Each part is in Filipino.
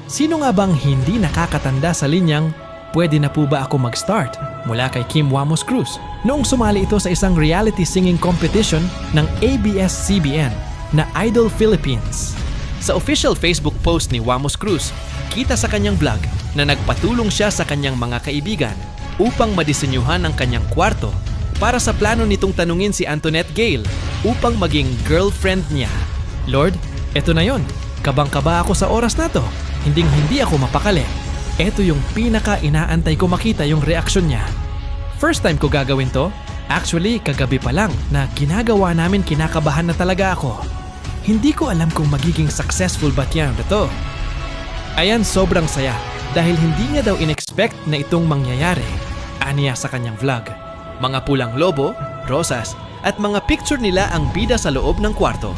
Sino nga bang hindi nakakatanda sa linyang, "Pwede na po ba ako mag-start?" mula kay Kim Wamos Cruz noong sumali ito sa isang reality singing competition ng ABS-CBN na Idol Philippines. Sa official Facebook post ni Wamos Cruz, kita sa kanyang vlog na nagpatulong siya sa kanyang mga kaibigan upang madisenyuhan ang kanyang kwarto para sa plano nitong tanungin si Antoinette Gale upang maging girlfriend niya. Lord, eto na yon. Kabang-kaba ako sa oras na to. Hinding-hindi ako mapakali. Eto yung pinaka-inaantay ko makita yung reaksyon niya. First time ko gagawin to? Actually, kagabi pa lang na ginagawa namin, kinakabahan na talaga ako. Hindi ko alam kung magiging successful ba yan to. Ayan, sobrang saya dahil hindi niya daw in-expect na itong mangyayari. Aniya sa kanyang vlog. Mga pulang lobo, rosas, at mga picture nila ang bida sa loob ng kwarto.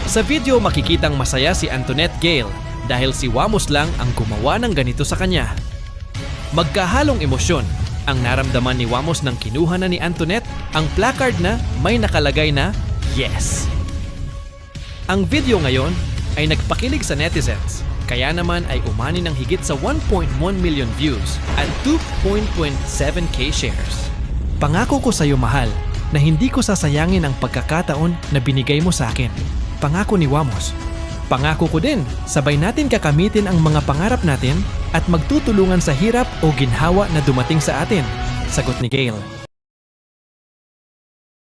Sa video makikitang masaya si Antoinette Gale dahil si Wamos lang ang gumawa ng ganito sa kanya. Magkahalong emosyon ang naramdaman ni Wamos nang kinuha na ni Antoinette ang placard na may nakalagay na yes. Ang video ngayon ay nagpakilig sa netizens, kaya naman ay umani ng higit sa 1.1 million views at 2.7k shares. Pangako ko sa iyo, mahal, na hindi ko sasayangin ang pagkakataon na binigay mo sa akin. Pangako ni Wamos. Pangako ko din, sabay natin kakamitin ang mga pangarap natin at magtutulungan sa hirap o ginhawa na dumating sa atin. Sagot ni Gale.